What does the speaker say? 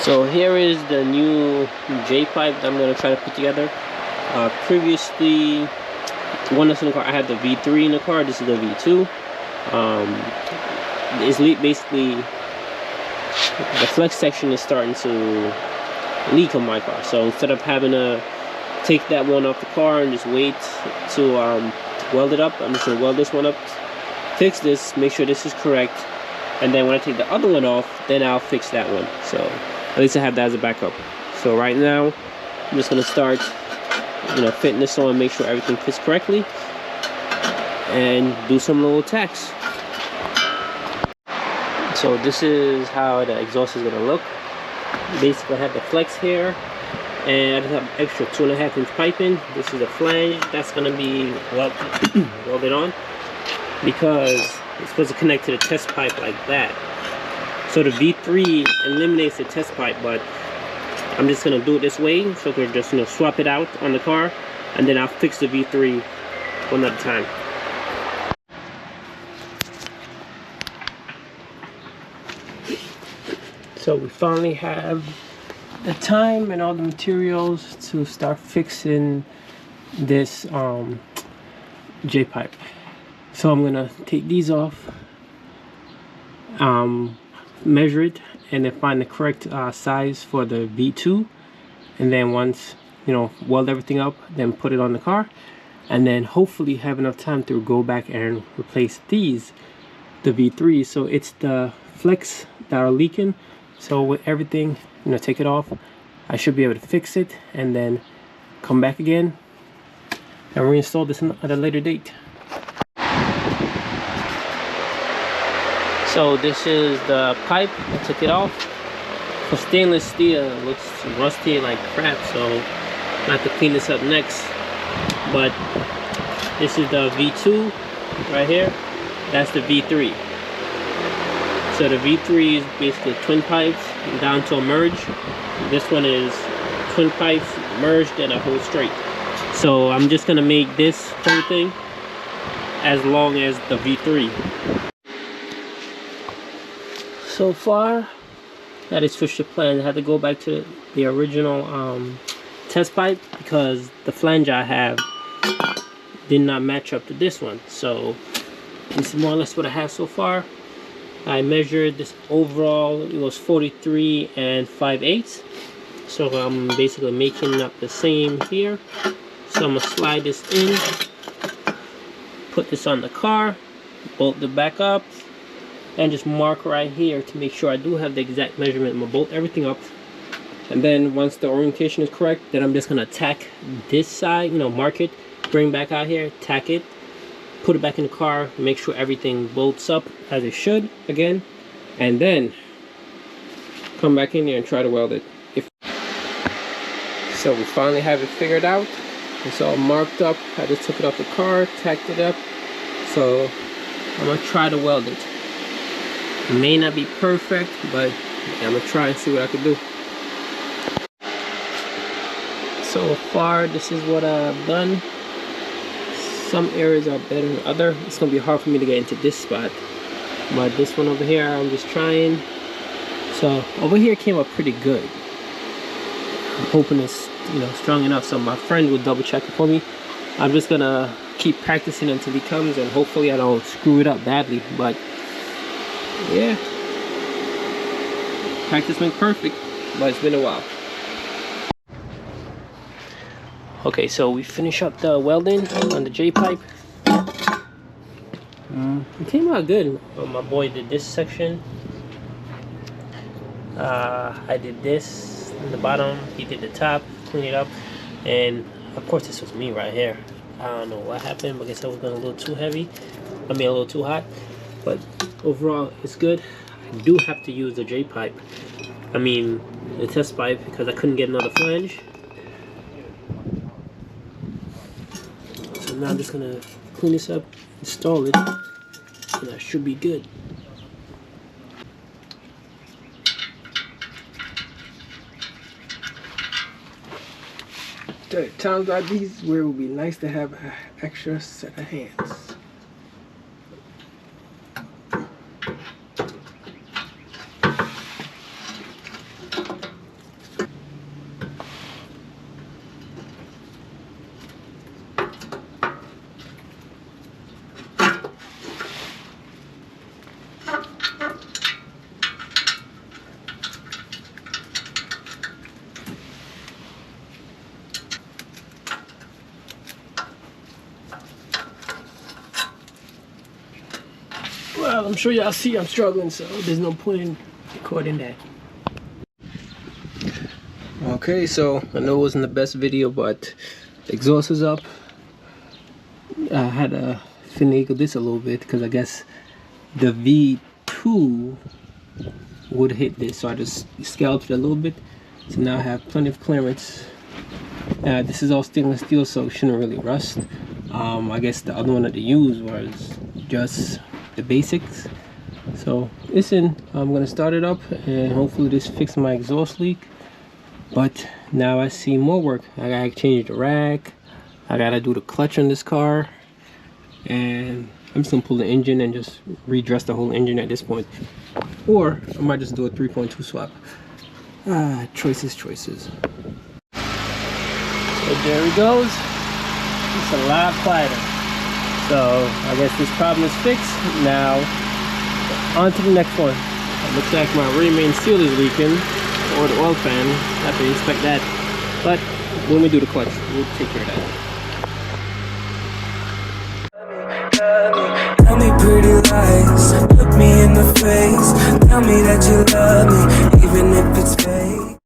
So here is the new J pipe that I'm going to try to put together. Previously, one that's in the car, I had the V3 in the car. This is the V2. It's basically the flex section is starting to leak on my car. So instead of having to take that one off the car and just wait to weld it up, I'm just going to weld this one up, fix this, make sure this is correct, and then when I take the other one off, then I'll fix that one. So at least I have that as a backup. So right now I'm just going to start fitting this on, make sure everything fits correctly, and do some little tacks. So this is how the exhaust is going to look. Basically I have the flex here, and I just have extra 2.5-inch piping. This is a flange that's going to be welded on, because it's supposed to connect to the test pipe like that. So the V3 eliminates the test pipe, but I'm just going to do it this way, so we're just swap it out on the car, and then I'll fix the V3 one at a time. So we finally have the time and all the materials to start fixing this J pipe. So I'm gonna take these off, measure it, and then find the correct size for the V2, and then once weld everything up, then put it on the car, and then hopefully have enough time to go back and replace the V3. So it's the flex that are leaking. So with everything, take it off, I should be able to fix it and then come back again and reinstall this at a later date. So this is the pipe. I took it off. For stainless steel, it looks rusty like crap, so I have to clean this up next. But this is the V2 right here. That's the V3. So the V3 is basically twin pipes down to a merge. This one is twin pipes merged and a whole straight. So I'm just gonna make this whole thing as long as the V3. So far, that is switched to plan. I had to go back to the original test pipe because the flange I have did not match up to this one. So this is more or less what I have so far. I measured this overall, it was 43 5/8. So I'm basically making up the same here. So I'm gonna slide this in, put this on the car, bolt it back up, and just mark right here to make sure I do have the exact measurement. I'm gonna bolt everything up, and then once the orientation is correct, then I'm just gonna tack this side, mark it, bring back out here, tack it, put it back in the car, make sure everything bolts up as it should again, and then come back in here and try to weld it. So we finally have it figured out. It's all marked up. I just took it off the car, tacked it up. So I'm gonna try to weld it. It may not be perfect, but I'm gonna try and see what I can do. So far, this is what I've done. Some areas are better than other. It's gonna be hard for me to get into this spot, but this one over here, I'm just trying. So over here came up pretty good. I'm hoping it's strong enough, so my friend will double check it for me. I'm just gonna keep practicing until he comes, and hopefully I don't screw it up badly. But yeah, practice makes perfect, but it's been a while. Okay, so we finish up the welding on the J pipe. It came out good. My boy did this section. I did this in the bottom. He did the top, clean it up, and of course this was me right here. I don't know what happened, but I guess I was going a little too heavy. I mean a little too hot. But overall, it's good. I do have to use the J pipe. I mean the test pipe, because I couldn't get another flange. So now I'm just gonna clean this up, install it, and that should be good. Times like these where it would be nice to have an extra set of hands. I'm sure y'all see I'm struggling, so there's no point in recording that. Okay, so I know it wasn't the best video, but the exhaust is up. I had to finagle this a little bit because I guess the V2 would hit this, so I just scalped it a little bit. So now I have plenty of clearance. This is all stainless steel, so it shouldn't really rust. I guess the other one that they used was just the basics. So listen, I'm gonna start it up and hopefully this fixes my exhaust leak. But now I see more work. I gotta change the rack, I gotta do the clutch on this car, and I'm just gonna pull the engine and just redress the whole engine at this point. Or I might just do a 3.2 swap. Choices. So there it goes. It's a lot quieter. So I guess this problem is fixed. Now on to the next one. It looks like my rear main seal is leaking, or the oil fan. I have to inspect that. But when we do the clutch, we'll take care of that. Tell me pretty lies, look me in the face. Tell me that you love me, even if it's fake.